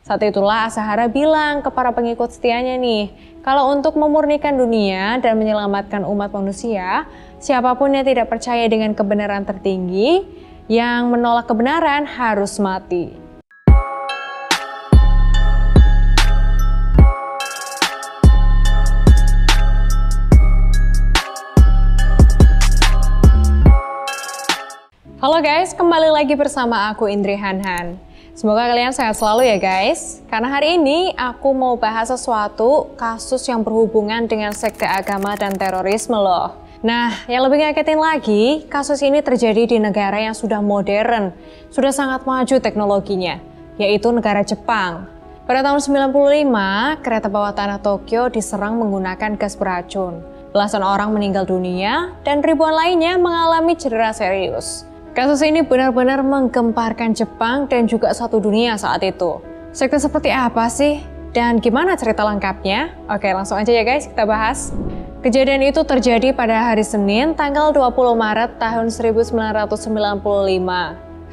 Saat itulah Asahara bilang ke para pengikut setianya nih, kalau untuk memurnikan dunia dan menyelamatkan umat manusia, siapapun yang tidak percaya dengan kebenaran tertinggi, yang menolak kebenaran harus mati. Halo guys, kembali lagi bersama aku Indri Hanhan. Semoga kalian sehat selalu ya guys. Karena hari ini aku mau bahas sesuatu kasus yang berhubungan dengan sekte agama dan terorisme loh. Nah, yang lebih ngagetin lagi, kasus ini terjadi di negara yang sudah modern, sudah sangat maju teknologinya, yaitu negara Jepang. Pada tahun 95, kereta bawah tanah Tokyo diserang menggunakan gas beracun. Belasan orang meninggal dunia dan ribuan lainnya mengalami cedera serius. Kasus ini benar-benar menggemparkan Jepang dan juga satu dunia saat itu. Sekte seperti apa sih? Dan gimana cerita lengkapnya? Oke, langsung aja ya guys, kita bahas. Kejadian itu terjadi pada hari Senin, tanggal 20 Maret tahun 1995.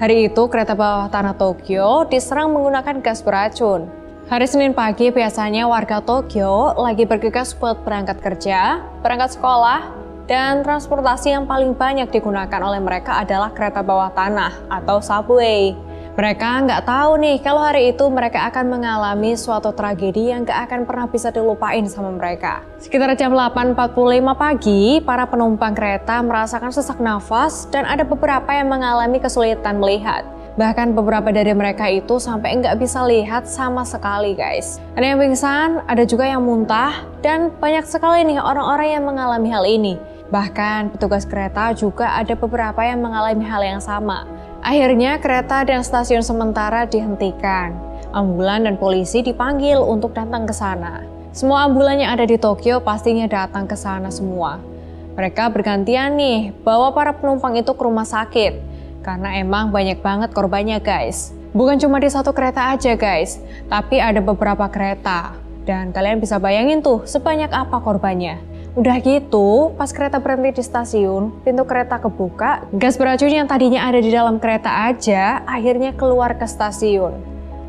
Hari itu, kereta bawah tanah Tokyo diserang menggunakan gas beracun. Hari Senin pagi biasanya warga Tokyo lagi bergegas buat berangkat kerja, berangkat sekolah, dan transportasi yang paling banyak digunakan oleh mereka adalah kereta bawah tanah atau subway. Mereka nggak tahu nih kalau hari itu mereka akan mengalami suatu tragedi yang nggak akan pernah bisa dilupain sama mereka. Sekitar jam 8.45 pagi, para penumpang kereta merasakan sesak nafas dan ada beberapa yang mengalami kesulitan melihat. Bahkan beberapa dari mereka itu sampai nggak bisa lihat sama sekali guys. Ada yang pingsan, ada juga yang muntah, dan banyak sekali nih orang-orang yang mengalami hal ini. Bahkan petugas kereta juga ada beberapa yang mengalami hal yang sama. Akhirnya kereta dan stasiun sementara dihentikan. Ambulan dan polisi dipanggil untuk datang ke sana. Semua ambulan yang ada di Tokyo pastinya datang ke sana semua. Mereka bergantian nih bawa para penumpang itu ke rumah sakit. Karena emang banyak banget korbannya guys. Bukan cuma di satu kereta aja guys, tapi ada beberapa kereta. Dan kalian bisa bayangin tuh sebanyak apa korbannya. Udah gitu, pas kereta berhenti di stasiun, pintu kereta kebuka, gas beracun yang tadinya ada di dalam kereta aja akhirnya keluar ke stasiun.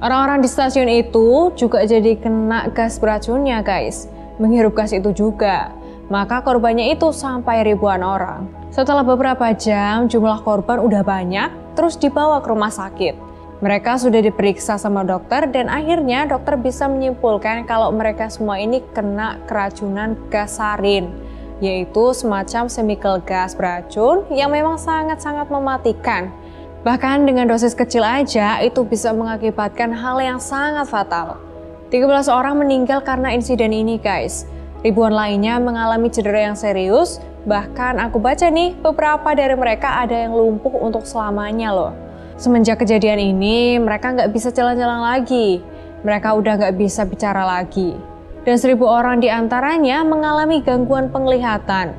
Orang-orang di stasiun itu juga jadi kena gas beracunnya guys, menghirup gas itu juga. Maka korbannya itu sampai ribuan orang. Setelah beberapa jam, jumlah korban udah banyak, terus dibawa ke rumah sakit. Mereka sudah diperiksa sama dokter dan akhirnya dokter bisa menyimpulkan kalau mereka semua ini kena keracunan gas sarin, yaitu semacam chemical gas beracun yang memang sangat-sangat mematikan. Bahkan dengan dosis kecil aja itu bisa mengakibatkan hal yang sangat fatal. 13 orang meninggal karena insiden ini guys. Ribuan lainnya mengalami cedera yang serius, bahkan aku baca nih beberapa dari mereka ada yang lumpuh untuk selamanya loh. Semenjak kejadian ini, mereka nggak bisa jalan-jalan lagi. Mereka udah nggak bisa bicara lagi. Dan 1.000 orang diantaranya mengalami gangguan penglihatan.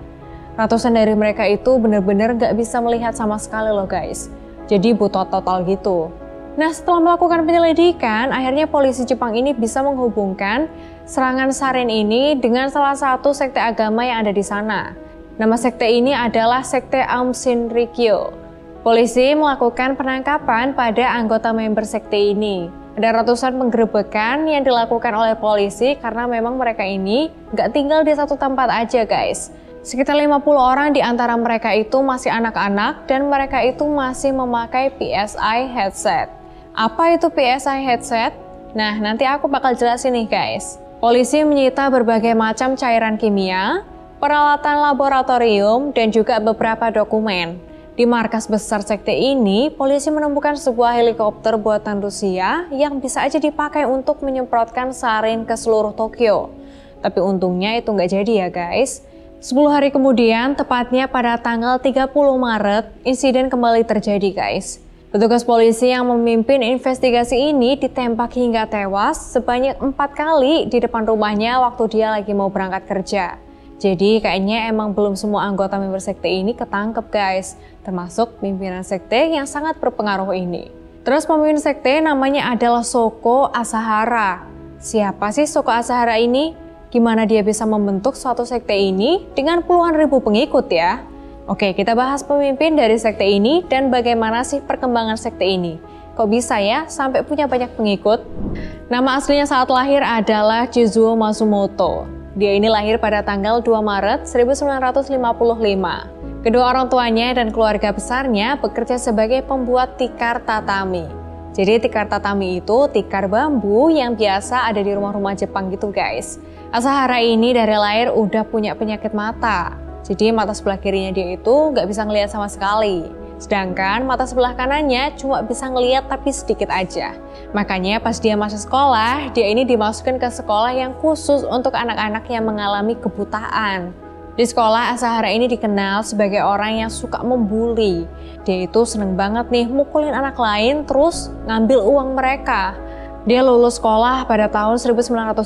Ratusan dari mereka itu benar-benar nggak bisa melihat sama sekali loh guys. Jadi buta total gitu. Nah, setelah melakukan penyelidikan, akhirnya polisi Jepang ini bisa menghubungkan serangan sarin ini dengan salah satu sekte agama yang ada di sana. Nama sekte ini adalah Sekte Aum Shinrikyo. Polisi melakukan penangkapan pada anggota member sekte ini. Ada ratusan penggerebekan yang dilakukan oleh polisi karena memang mereka ini nggak tinggal di satu tempat aja guys. Sekitar 50 orang di antara mereka itu masih anak-anak dan mereka itu masih memakai PSI headset. Apa itu PSI headset? Nah, nanti aku bakal jelasin nih guys. Polisi menyita berbagai macam cairan kimia, peralatan laboratorium, dan juga beberapa dokumen. Di markas besar sekte ini, polisi menemukan sebuah helikopter buatan Rusia yang bisa aja dipakai untuk menyemprotkan sarin ke seluruh Tokyo. Tapi untungnya itu nggak jadi ya guys. 10 hari kemudian, tepatnya pada tanggal 30 Maret, insiden kembali terjadi guys. Petugas polisi yang memimpin investigasi ini ditembak hingga tewas sebanyak 4 kali di depan rumahnya waktu dia lagi mau berangkat kerja. Jadi kayaknya emang belum semua anggota member sekte ini ketangkep guys, termasuk pimpinan sekte yang sangat berpengaruh ini. Terus pemimpin sekte namanya adalah Shoko Asahara. Siapa sih Shoko Asahara ini? Gimana dia bisa membentuk suatu sekte ini dengan puluhan ribu pengikut ya? Oke, kita bahas pemimpin dari sekte ini dan bagaimana sih perkembangan sekte ini. Kok bisa ya sampai punya banyak pengikut? Nama aslinya saat lahir adalah Chizuo Matsumoto. Dia ini lahir pada tanggal 2 Maret 1955. Kedua orang tuanya dan keluarga besarnya bekerja sebagai pembuat tikar tatami. Jadi tikar tatami itu tikar bambu yang biasa ada di rumah-rumah Jepang gitu guys. Asahara ini dari lahir udah punya penyakit mata. Jadi mata sebelah kirinya dia itu nggak bisa ngelihat sama sekali. Sedangkan mata sebelah kanannya cuma bisa ngelihat tapi sedikit aja. Makanya pas dia masuk sekolah, dia ini dimasukkan ke sekolah yang khusus untuk anak-anak yang mengalami kebutaan. Di sekolah, Asahara ini dikenal sebagai orang yang suka membuli. Dia itu seneng banget nih mukulin anak lain terus ngambil uang mereka. Dia lulus sekolah pada tahun 1977.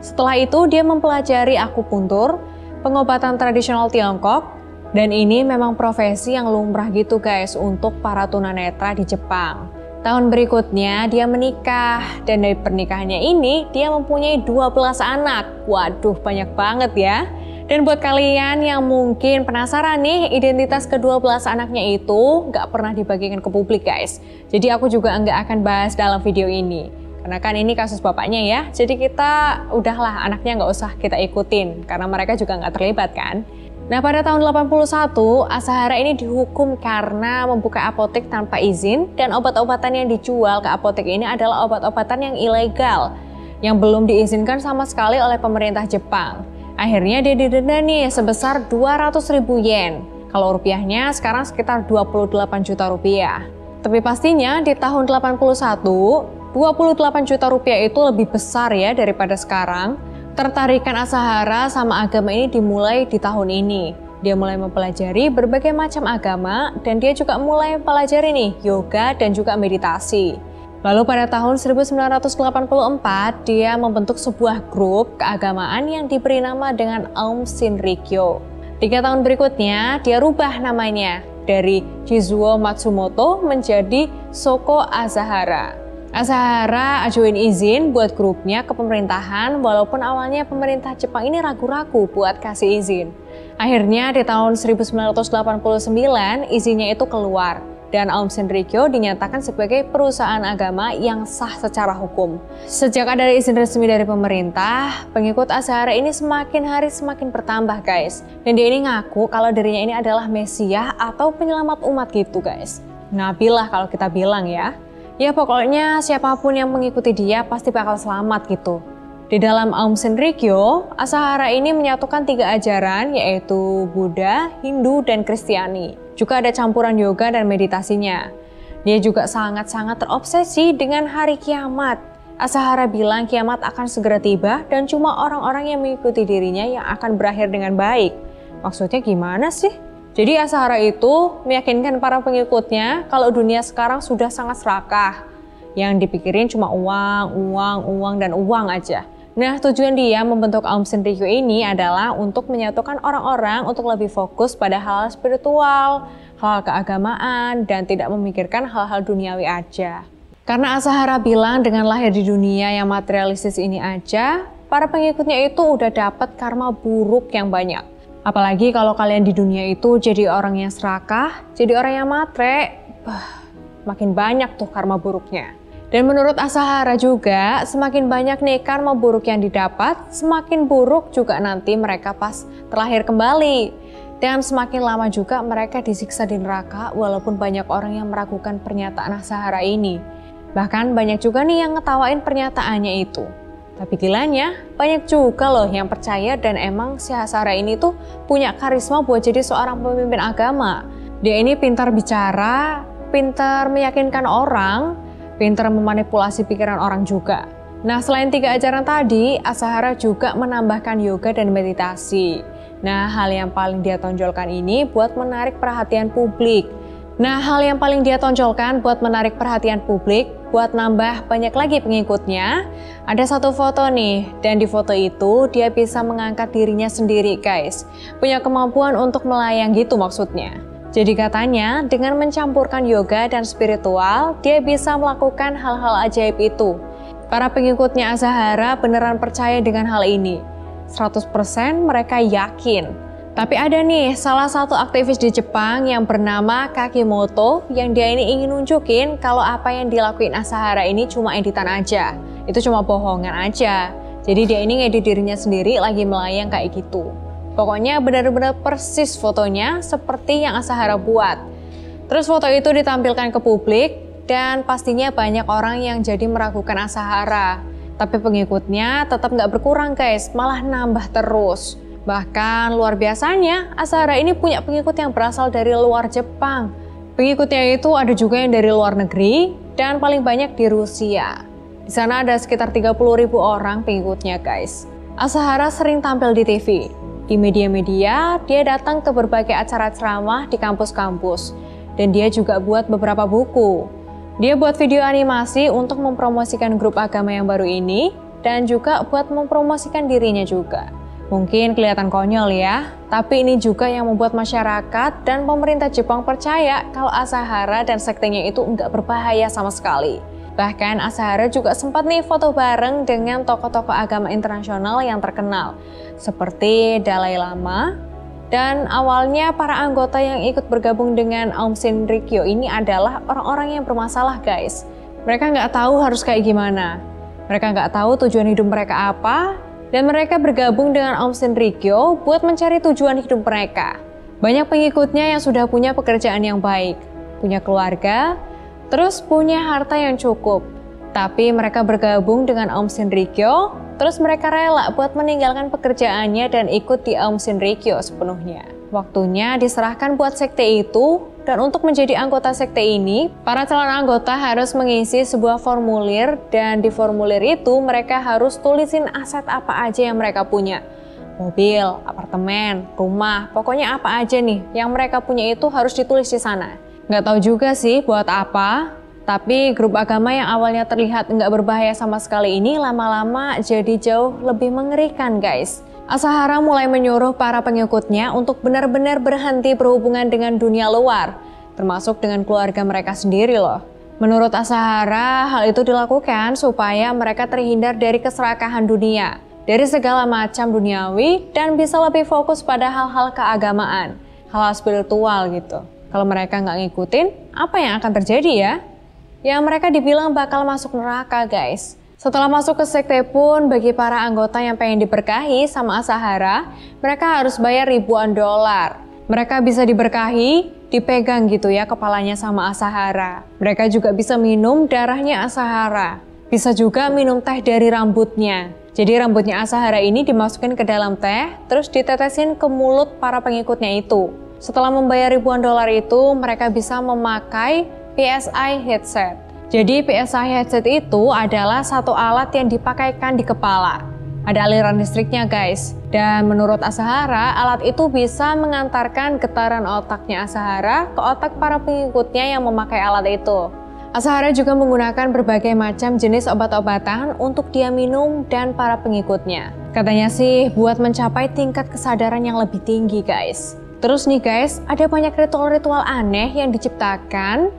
Setelah itu dia mempelajari akupuntur, pengobatan tradisional Tiongkok, dan ini memang profesi yang lumrah gitu guys untuk para tunanetra di Jepang. Tahun berikutnya dia menikah dan dari pernikahannya ini dia mempunyai 12 anak. Waduh banyak banget ya. Dan buat kalian yang mungkin penasaran nih identitas ke-12 anaknya itu nggak pernah dibagikan ke publik guys. Jadi aku juga nggak akan bahas dalam video ini. Karena kan ini kasus bapaknya ya. Jadi kita udahlah anaknya nggak usah kita ikutin karena mereka juga nggak terlibat kan. Nah pada tahun 81, Asahara ini dihukum karena membuka apotek tanpa izin dan obat-obatan yang dijual ke apotek ini adalah obat-obatan yang ilegal yang belum diizinkan sama sekali oleh pemerintah Jepang. Akhirnya dia didenda nih sebesar 200.000 yen. Kalau rupiahnya sekarang sekitar 28 juta rupiah. Tapi pastinya di tahun 81, 28 juta rupiah itu lebih besar ya daripada sekarang. Tertarikan Asahara sama agama ini dimulai di tahun ini. Dia mulai mempelajari berbagai macam agama dan dia juga mulai mempelajari nih yoga dan juga meditasi. Lalu pada tahun 1984 dia membentuk sebuah grup keagamaan yang diberi nama dengan Aum Shinrikyo. 3 tahun berikutnya dia rubah namanya dari Chizuo Matsumoto menjadi Shoko Asahara. Asahara ajuin izin buat grupnya ke pemerintahan walaupun awalnya pemerintah Jepang ini ragu-ragu buat kasih izin. Akhirnya di tahun 1989 izinnya itu keluar dan Aum Shinrikyo dinyatakan sebagai perusahaan agama yang sah secara hukum. Sejak ada izin resmi dari pemerintah, pengikut Asahara ini semakin hari semakin bertambah guys. Dan dia ini ngaku kalau dirinya ini adalah Mesias atau penyelamat umat gitu guys. Nabi lah kalau kita bilang ya. Ya pokoknya siapapun yang mengikuti dia pasti bakal selamat gitu. Di dalam Aum Shinrikyo, Asahara ini menyatukan 3 ajaran yaitu Buddha, Hindu, dan Kristiani. Juga ada campuran yoga dan meditasinya. Dia juga sangat-sangat terobsesi dengan hari kiamat. Asahara bilang kiamat akan segera tiba dan cuma orang-orang yang mengikuti dirinya yang akan berakhir dengan baik. Maksudnya gimana sih? Jadi Asahara itu meyakinkan para pengikutnya kalau dunia sekarang sudah sangat serakah. Yang dipikirin cuma uang, dan uang aja. Nah tujuan dia membentuk Aum Shinrikyo ini adalah untuk menyatukan orang-orang untuk lebih fokus pada hal spiritual, hal keagamaan, dan tidak memikirkan hal-hal duniawi aja. Karena Asahara bilang dengan lahir di dunia yang materialistis ini aja, para pengikutnya itu udah dapat karma buruk yang banyak. Apalagi kalau kalian di dunia itu jadi orang yang serakah, jadi orang yang matre, makin banyak tuh karma buruknya. Dan menurut Asahara juga, semakin banyak nih karma buruk yang didapat, semakin buruk juga nanti mereka pas terlahir kembali. Dan semakin lama juga mereka disiksa di neraka walaupun banyak orang yang meragukan pernyataan Asahara ini. Bahkan banyak juga nih yang ngetawain pernyataannya itu. Tapi gilanya, banyak juga loh yang percaya dan emang si Asahara ini tuh punya karisma buat jadi seorang pemimpin agama. Dia ini pintar bicara, pintar meyakinkan orang, pintar memanipulasi pikiran orang juga. Nah selain 3 ajaran tadi, Asahara juga menambahkan yoga dan meditasi. Nah hal yang paling dia tonjolkan ini buat menarik perhatian publik. Buat nambah banyak lagi pengikutnya, ada satu foto nih, dan di foto itu dia bisa mengangkat dirinya sendiri guys. Punya kemampuan untuk melayang gitu maksudnya. Jadi katanya dengan mencampurkan yoga dan spiritual, dia bisa melakukan hal-hal ajaib itu. Para pengikutnya Asahara beneran percaya dengan hal ini. 100% mereka yakin. Tapi ada nih salah satu aktivis di Jepang yang bernama Kakimoto yang dia ini ingin nunjukin kalau apa yang dilakuin Asahara ini cuma editan aja. Itu cuma bohongan aja. Jadi dia ini ngedit dirinya sendiri lagi melayang kayak gitu. Pokoknya benar-benar persis fotonya seperti yang Asahara buat. Terus foto itu ditampilkan ke publik dan pastinya banyak orang yang jadi meragukan Asahara. Tapi pengikutnya tetap nggak berkurang guys, malah nambah terus. Bahkan luar biasanya, Asahara ini punya pengikut yang berasal dari luar Jepang. Pengikutnya itu ada juga yang dari luar negeri dan paling banyak di Rusia. Di sana ada sekitar 30.000 orang pengikutnya guys. Asahara sering tampil di TV. Di media-media, dia datang ke berbagai acara ceramah di kampus-kampus. Dan dia juga buat beberapa buku. Dia buat video animasi untuk mempromosikan grup agama yang baru ini dan juga buat mempromosikan dirinya juga. Mungkin kelihatan konyol ya, tapi ini juga yang membuat masyarakat dan pemerintah Jepang percaya kalau Asahara dan sektenya itu nggak berbahaya sama sekali. Bahkan Asahara juga sempat nih foto bareng dengan tokoh-tokoh agama internasional yang terkenal, seperti Dalai Lama, dan awalnya para anggota yang ikut bergabung dengan Aum Shinrikyo ini adalah orang-orang yang bermasalah guys. Mereka nggak tahu harus kayak gimana, mereka nggak tahu tujuan hidup mereka apa, dan mereka bergabung dengan Aum Shinrikyo buat mencari tujuan hidup mereka. Banyak pengikutnya yang sudah punya pekerjaan yang baik, punya keluarga, terus punya harta yang cukup. Tapi mereka bergabung dengan Aum Shinrikyo, terus mereka rela buat meninggalkan pekerjaannya dan ikut di Aum Shinrikyo sepenuhnya. Waktunya diserahkan buat sekte itu, dan untuk menjadi anggota sekte ini, para calon anggota harus mengisi sebuah formulir, dan di formulir itu mereka harus tulisin aset apa aja yang mereka punya. Mobil, apartemen, rumah, pokoknya apa aja nih yang mereka punya itu harus ditulis di sana. Nggak tahu juga sih buat apa, tapi grup agama yang awalnya terlihat nggak berbahaya sama sekali ini lama-lama jadi jauh lebih mengerikan guys. Asahara mulai menyuruh para pengikutnya untuk benar-benar berhenti berhubungan dengan dunia luar, termasuk dengan keluarga mereka sendiri loh. Menurut Asahara, hal itu dilakukan supaya mereka terhindar dari keserakahan dunia, dari segala macam duniawi, dan bisa lebih fokus pada hal-hal keagamaan, hal-hal spiritual gitu. Kalau mereka nggak ngikutin, apa yang akan terjadi ya? Ya mereka dibilang bakal masuk neraka guys. Setelah masuk ke sekte pun, bagi para anggota yang pengen diberkahi sama Asahara, mereka harus bayar ribuan dolar. Mereka bisa diberkahi, dipegang gitu ya kepalanya sama Asahara. Mereka juga bisa minum darahnya Asahara. Bisa juga minum teh dari rambutnya. Jadi rambutnya Asahara ini dimasukin ke dalam teh, terus ditetesin ke mulut para pengikutnya itu. Setelah membayar ribuan dolar itu, mereka bisa memakai PSI headset. Jadi PSI headset itu adalah satu alat yang dipakaikan di kepala. Ada aliran listriknya guys. Dan menurut Asahara, alat itu bisa mengantarkan getaran otaknya Asahara ke otak para pengikutnya yang memakai alat itu. Asahara juga menggunakan berbagai macam jenis obat-obatan untuk dia minum dan para pengikutnya. Katanya sih buat mencapai tingkat kesadaran yang lebih tinggi guys. Terus nih guys, ada banyak ritual-ritual aneh yang diciptakan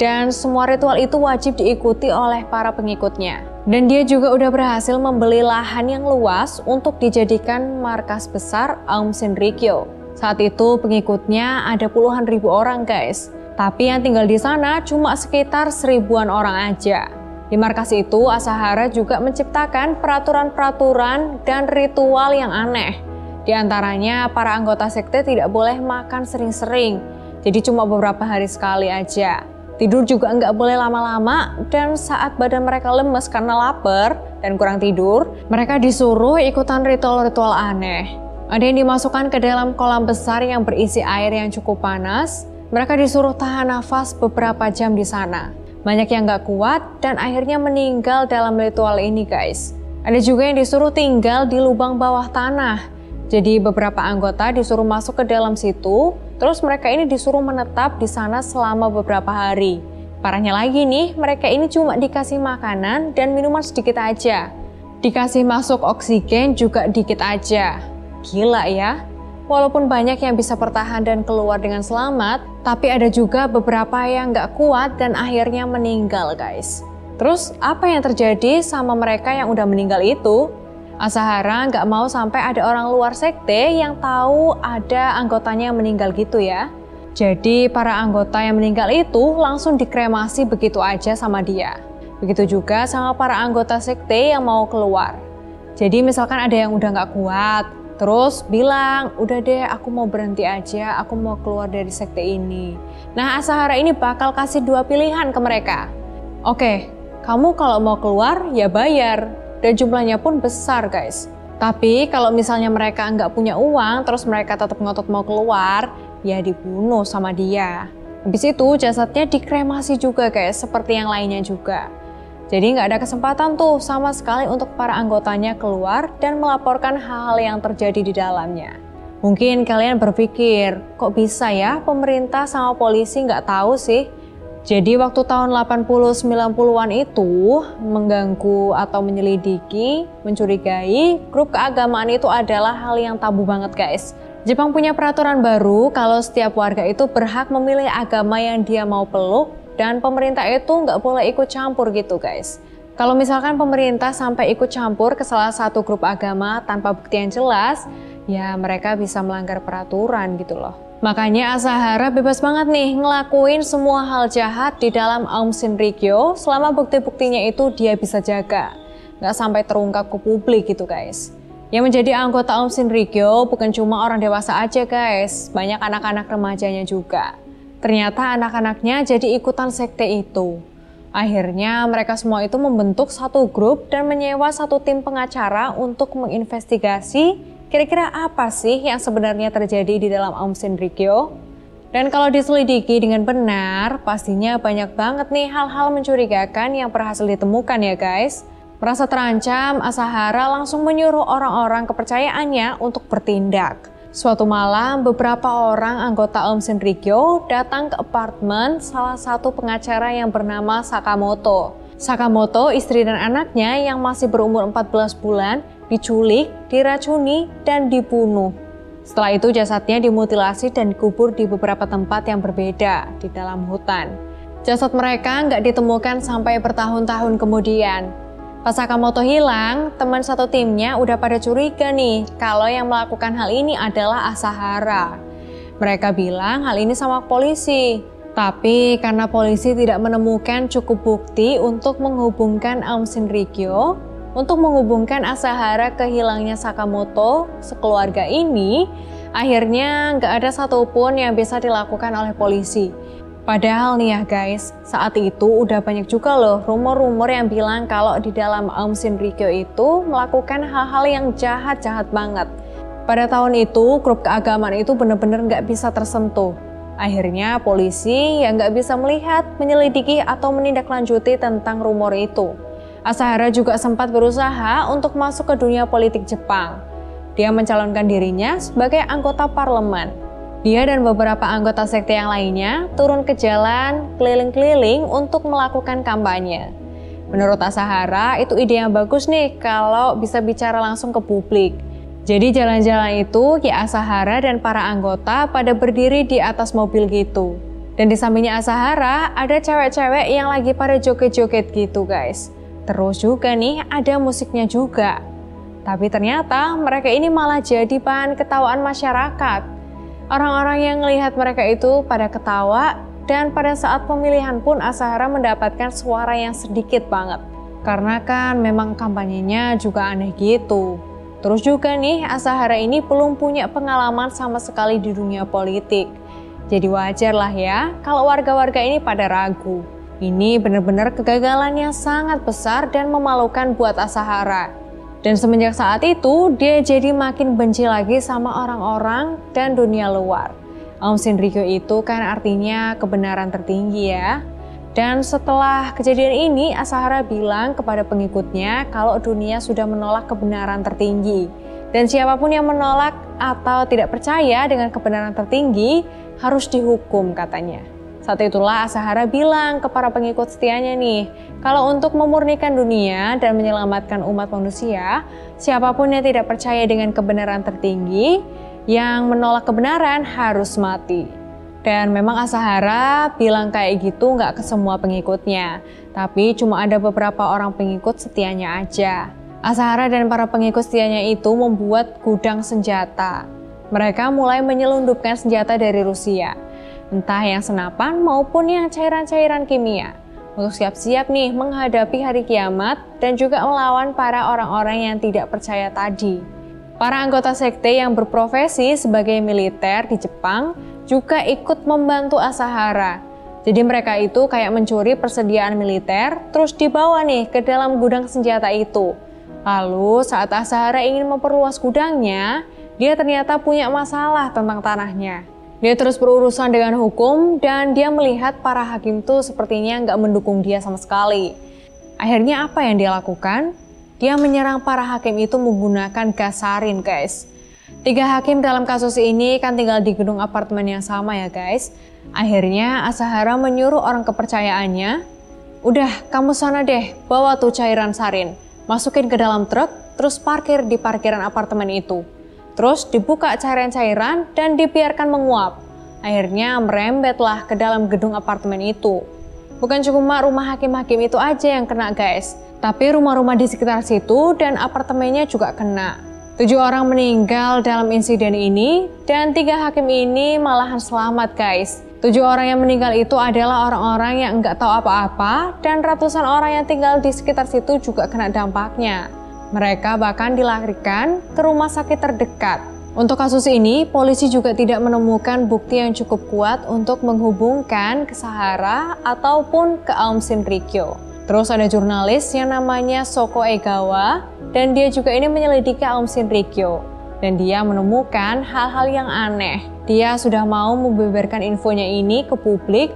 dan semua ritual itu wajib diikuti oleh para pengikutnya. Dan dia juga udah berhasil membeli lahan yang luas untuk dijadikan markas besar Aum Shinrikyo. Saat itu pengikutnya ada puluhan ribu orang guys. Tapi yang tinggal di sana cuma sekitar 1000-an orang aja. Di markas itu Asahara juga menciptakan peraturan-peraturan dan ritual yang aneh. Di antaranya para anggota sekte tidak boleh makan sering-sering. Jadi cuma beberapa hari sekali aja. Tidur juga nggak boleh lama-lama, dan saat badan mereka lemes karena lapar dan kurang tidur, mereka disuruh ikutan ritual-ritual aneh. Ada yang dimasukkan ke dalam kolam besar yang berisi air yang cukup panas. Mereka disuruh tahan nafas beberapa jam di sana. Banyak yang nggak kuat dan akhirnya meninggal dalam ritual ini guys. Ada juga yang disuruh tinggal di lubang bawah tanah. Jadi beberapa anggota disuruh masuk ke dalam situ, terus mereka ini disuruh menetap di sana selama beberapa hari. Parahnya lagi nih, mereka ini cuma dikasih makanan dan minuman sedikit aja. Dikasih masuk oksigen juga dikit aja. Gila ya. Walaupun banyak yang bisa bertahan dan keluar dengan selamat, tapi ada juga beberapa yang nggak kuat dan akhirnya meninggal guys. Terus apa yang terjadi sama mereka yang udah meninggal itu? Asahara nggak mau sampai ada orang luar sekte yang tahu ada anggotanya yang meninggal gitu ya. Jadi para anggota yang meninggal itu langsung dikremasi begitu aja sama dia. Begitu juga sama para anggota sekte yang mau keluar. Jadi misalkan ada yang udah nggak kuat, terus bilang, udah deh aku mau berhenti aja, aku mau keluar dari sekte ini. Nah Asahara ini bakal kasih dua pilihan ke mereka. Oke, kamu kalau mau keluar ya bayar, dan jumlahnya pun besar guys. Tapi kalau misalnya mereka nggak punya uang, terus mereka tetap ngotot mau keluar, ya dibunuh sama dia. Habis itu jasadnya dikremasi juga guys, seperti yang lainnya juga. Jadi nggak ada kesempatan tuh sama sekali untuk para anggotanya keluar dan melaporkan hal-hal yang terjadi di dalamnya. Mungkin kalian berpikir, kok bisa ya pemerintah sama polisi nggak tahu sih? Jadi waktu tahun 80-90-an itu mengganggu atau menyelidiki, mencurigai grup keagamaan itu adalah hal yang tabu banget guys. Jepang punya peraturan baru kalau setiap warga itu berhak memilih agama yang dia mau peluk, dan pemerintah itu nggak boleh ikut campur gitu guys. Kalau misalkan pemerintah sampai ikut campur ke salah satu grup agama tanpa bukti yang jelas, ya mereka bisa melanggar peraturan gitu loh. Makanya Asahara bebas banget nih ngelakuin semua hal jahat di dalam Aum Shinrikyo selama bukti-buktinya itu dia bisa jaga. Nggak sampai terungkap ke publik gitu guys. Yang menjadi anggota Aum Shinrikyo bukan cuma orang dewasa aja guys, banyak anak-anak remajanya juga. Ternyata anak-anaknya jadi ikutan sekte itu. Akhirnya mereka semua itu membentuk satu grup dan menyewa satu tim pengacara untuk menginvestigasi kira-kira apa sih yang sebenarnya terjadi di dalam Aum Shinrikyo. Dan kalau diselidiki dengan benar, pastinya banyak banget nih hal-hal mencurigakan yang berhasil ditemukan ya guys. Merasa terancam, Asahara langsung menyuruh orang-orang kepercayaannya untuk bertindak. Suatu malam, beberapa orang anggota Aum Shinrikyo datang ke apartemen salah satu pengacara yang bernama Sakamoto. Sakamoto, istri dan anaknya yang masih berumur 14 bulan, diculik, diracuni, dan dibunuh. Setelah itu jasadnya dimutilasi dan dikubur di beberapa tempat yang berbeda di dalam hutan. Jasad mereka nggak ditemukan sampai bertahun-tahun kemudian. Pas Sakamoto hilang, teman satu timnya udah pada curiga nih kalau yang melakukan hal ini adalah Asahara. Mereka bilang hal ini sama polisi. Tapi karena polisi tidak menemukan cukup bukti untuk menghubungkan Aum Shinrikyo, untuk menghubungkan Asahara ke hilangnya Sakamoto sekeluarga ini, akhirnya nggak ada satupun yang bisa dilakukan oleh polisi. Padahal nih ya guys, saat itu udah banyak juga loh rumor-rumor yang bilang kalau di dalam Aum Shinrikyo itu melakukan hal-hal yang jahat-jahat banget. Pada tahun itu, grup keagamaan itu benar-benar nggak bisa tersentuh. Akhirnya polisi yang nggak bisa melihat, menyelidiki atau menindaklanjuti tentang rumor itu. Asahara juga sempat berusaha untuk masuk ke dunia politik Jepang. Dia mencalonkan dirinya sebagai anggota parlemen. Dia dan beberapa anggota sekte yang lainnya turun ke jalan keliling-keliling untuk melakukan kampanye. Menurut Asahara, itu ide yang bagus nih kalau bisa bicara langsung ke publik. Jadi jalan-jalan itu ya Asahara dan para anggota pada berdiri di atas mobil gitu. Dan di sampingnya Asahara ada cewek-cewek yang lagi pada joget-joget gitu guys. Terus juga nih ada musiknya juga. Tapi ternyata mereka ini malah jadi bahan ketawaan masyarakat. Orang-orang yang melihat mereka itu pada ketawa, dan pada saat pemilihan pun Asahara mendapatkan suara yang sedikit banget. Karena kan memang kampanyenya juga aneh gitu. Terus juga nih Asahara ini belum punya pengalaman sama sekali di dunia politik. Jadi wajar lah ya kalau warga-warga ini pada ragu. Ini benar-benar kegagalan yang sangat besar dan memalukan buat Asahara. Dan semenjak saat itu, dia jadi makin benci lagi sama orang-orang dan dunia luar. Aum Shinrikyo itu kan artinya kebenaran tertinggi ya. Dan setelah kejadian ini, Asahara bilang kepada pengikutnya kalau dunia sudah menolak kebenaran tertinggi. Dan siapapun yang menolak atau tidak percaya dengan kebenaran tertinggi, harus dihukum katanya. Saat itulah Asahara bilang ke para pengikut setianya nih, kalau untuk memurnikan dunia dan menyelamatkan umat manusia, siapapun yang tidak percaya dengan kebenaran tertinggi, yang menolak kebenaran harus mati. Dan memang Asahara bilang kayak gitu nggak ke semua pengikutnya, tapi cuma ada beberapa orang pengikut setianya aja. Asahara dan para pengikut setianya itu membuat gudang senjata. Mereka mulai menyelundupkan senjata dari Rusia, entah yang senapan maupun yang cairan-cairan kimia, untuk siap-siap nih menghadapi hari kiamat dan juga melawan para orang-orang yang tidak percaya tadi. Para anggota sekte yang berprofesi sebagai militer di Jepang juga ikut membantu Asahara. Jadi mereka itu kayak mencuri persediaan militer, terus dibawa nih ke dalam gudang senjata itu. Lalu saat Asahara ingin memperluas gudangnya, dia ternyata punya masalah tentang tanahnya. Dia terus berurusan dengan hukum dan dia melihat para hakim tuh sepertinya nggak mendukung dia sama sekali. Akhirnya apa yang dia lakukan? Dia menyerang para hakim itu menggunakan gas sarin, guys. 3 hakim dalam kasus ini kan tinggal di gedung apartemen yang sama ya guys. Akhirnya Asahara menyuruh orang kepercayaannya, udah kamu sana deh bawa tuh cairan sarin, masukin ke dalam truk, terus parkir di parkiran apartemen itu. Terus dibuka cairan-cairan dan dibiarkan menguap. Akhirnya merembetlah ke dalam gedung apartemen itu. Bukan cuma rumah hakim-hakim itu aja yang kena guys, tapi rumah-rumah di sekitar situ dan apartemennya juga kena. 7 orang meninggal dalam insiden ini dan 3 hakim ini malahan selamat guys. 7 orang yang meninggal itu adalah orang-orang yang nggak tahu apa-apa dan ratusan orang yang tinggal di sekitar situ juga kena dampaknya. Mereka bahkan dilarikan ke rumah sakit terdekat. Untuk kasus ini, polisi juga tidak menemukan bukti yang cukup kuat untuk menghubungkan ke Asahara ataupun ke Aum Shinrikyo. Terus ada jurnalis yang namanya Shoko Egawa dan dia juga ini menyelidiki Aum Shinrikyo. Dan dia menemukan hal-hal yang aneh. Dia sudah mau membeberkan infonya ini ke publik.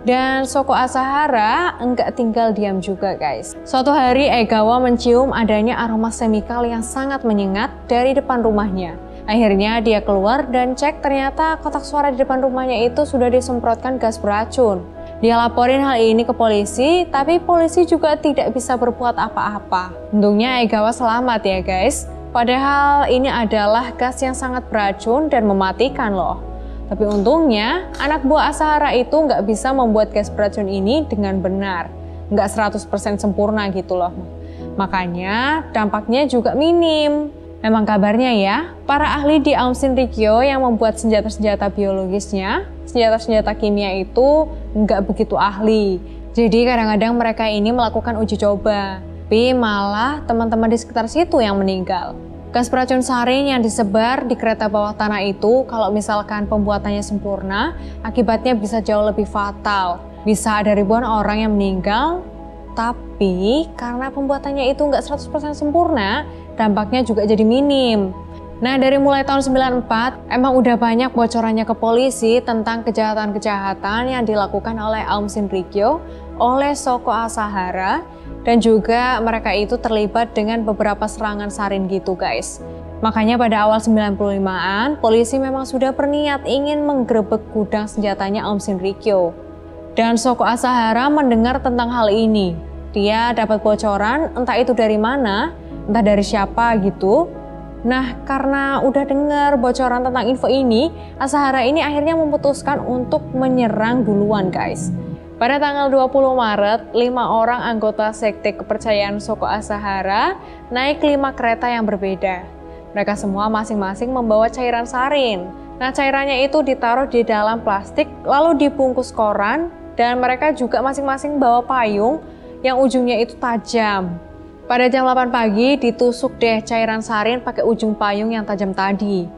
Dan Shoko Asahara enggak tinggal diam juga guys. Suatu hari Egawa mencium adanya aroma semikal yang sangat menyengat dari depan rumahnya. Akhirnya dia keluar dan cek ternyata kotak suara di depan rumahnya itu sudah disemprotkan gas beracun. Dia laporin hal ini ke polisi, tapi polisi juga tidak bisa berbuat apa-apa. Untungnya Egawa selamat ya guys. Padahal ini adalah gas yang sangat beracun dan mematikan loh. Tapi untungnya anak buah Asahara itu nggak bisa membuat gas beracun ini dengan benar. Nggak 100% sempurna gitu loh. Makanya dampaknya juga minim. Memang kabarnya ya, para ahli di Aum Shinrikyo yang membuat senjata-senjata biologisnya, senjata-senjata kimia itu nggak begitu ahli. Jadi kadang-kadang mereka ini melakukan uji coba, tapi malah teman-teman di sekitar situ yang meninggal. Gas beracun sarin yang disebar di kereta bawah tanah itu, kalau misalkan pembuatannya sempurna, akibatnya bisa jauh lebih fatal. Bisa ada ribuan orang yang meninggal, tapi karena pembuatannya itu nggak 100% sempurna, dampaknya juga jadi minim. Nah, dari mulai tahun 94, emang udah banyak bocorannya ke polisi tentang kejahatan-kejahatan yang dilakukan oleh Aum Shinrikyo, oleh Shoko Asahara, dan juga mereka itu terlibat dengan beberapa serangan sarin gitu guys. Makanya pada awal 95-an, polisi memang sudah berniat ingin menggerebek gudang senjatanya Aum Shinrikyo. Dan Shoko Asahara mendengar tentang hal ini. Dia dapat bocoran, entah itu dari mana, entah dari siapa gitu. Nah, karena udah dengar bocoran tentang info ini, Asahara ini akhirnya memutuskan untuk menyerang duluan guys. Pada tanggal 20 Maret, 5 orang anggota sekte kepercayaan Shoko Asahara naik 5 kereta yang berbeda. Mereka semua masing-masing membawa cairan sarin. Nah, cairannya itu ditaruh di dalam plastik, lalu dibungkus koran, dan mereka juga masing-masing bawa payung yang ujungnya itu tajam. Pada jam 8 pagi ditusuk deh cairan sarin pakai ujung payung yang tajam tadi.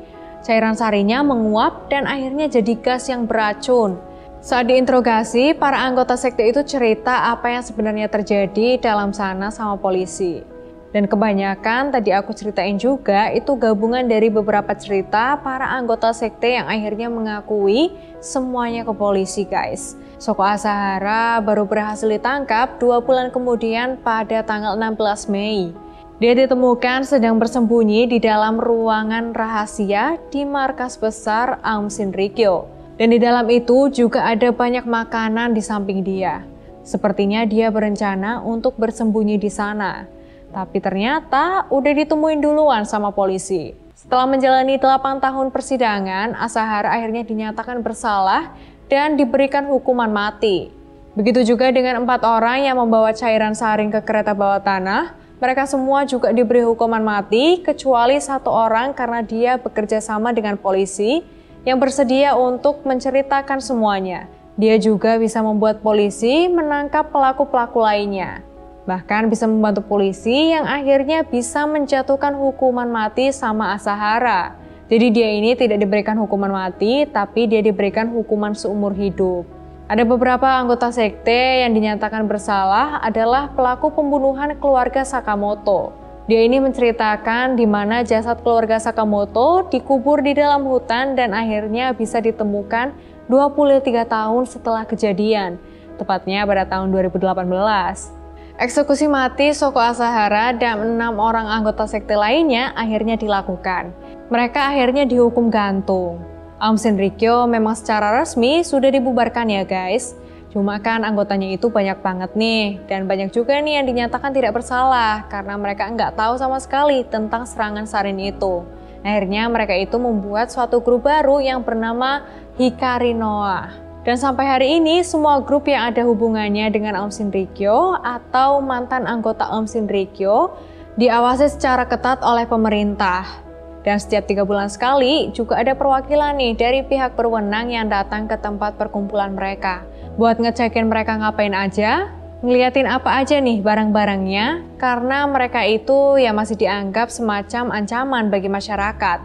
Cairan sarinnya menguap dan akhirnya jadi gas yang beracun. Saat diinterogasi, para anggota sekte itu cerita apa yang sebenarnya terjadi dalam sana sama polisi. Dan kebanyakan tadi aku ceritain juga itu gabungan dari beberapa cerita para anggota sekte yang akhirnya mengakui semuanya ke polisi guys. Shoko Asahara baru berhasil ditangkap 2 bulan kemudian pada tanggal 16 Mei. Dia ditemukan sedang bersembunyi di dalam ruangan rahasia di markas besar Aum Shinrikyo. Dan di dalam itu juga ada banyak makanan di samping dia. Sepertinya dia berencana untuk bersembunyi di sana. Tapi ternyata udah ditemuin duluan sama polisi. Setelah menjalani 8 tahun persidangan, Asahara akhirnya dinyatakan bersalah dan diberikan hukuman mati. Begitu juga dengan 4 orang yang membawa cairan sarin ke kereta bawah tanah. Mereka semua juga diberi hukuman mati, kecuali satu orang karena dia bekerja sama dengan polisi yang bersedia untuk menceritakan semuanya. Dia juga bisa membuat polisi menangkap pelaku-pelaku lainnya. Bahkan bisa membantu polisi yang akhirnya bisa menjatuhkan hukuman mati sama Asahara. Jadi dia ini tidak diberikan hukuman mati, tapi dia diberikan hukuman seumur hidup. Ada beberapa anggota sekte yang dinyatakan bersalah adalah pelaku pembunuhan keluarga Sakamoto. Dia ini menceritakan di mana jasad keluarga Sakamoto dikubur di dalam hutan dan akhirnya bisa ditemukan 23 tahun setelah kejadian, tepatnya pada tahun 2018. Eksekusi mati Shoko Asahara dan 6 orang anggota sekte lainnya akhirnya dilakukan. Mereka akhirnya dihukum gantung. Aum Shinrikyo memang secara resmi sudah dibubarkan ya guys. Cuma kan anggotanya itu banyak banget nih. Dan banyak juga nih yang dinyatakan tidak bersalah karena mereka nggak tahu sama sekali tentang serangan sarin itu. Akhirnya mereka itu membuat suatu grup baru yang bernama Hikari Noa. Dan sampai hari ini semua grup yang ada hubungannya dengan Aum Shinrikyo atau mantan anggota Aum Shinrikyo diawasi secara ketat oleh pemerintah. Dan setiap 3 bulan sekali juga ada perwakilan nih dari pihak berwenang yang datang ke tempat perkumpulan mereka. Buat ngecekin mereka ngapain aja, ngeliatin apa aja nih barang-barangnya, karena mereka itu ya masih dianggap semacam ancaman bagi masyarakat.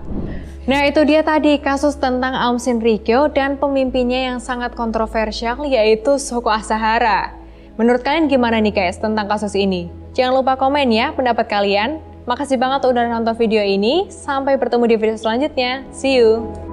Nah itu dia tadi kasus tentang Aum Shinrikyo dan pemimpinnya yang sangat kontroversial yaitu Shoko Asahara. Menurut kalian gimana nih guys tentang kasus ini? Jangan lupa komen ya pendapat kalian. Makasih banget udah nonton video ini. Sampai bertemu di video selanjutnya. See you!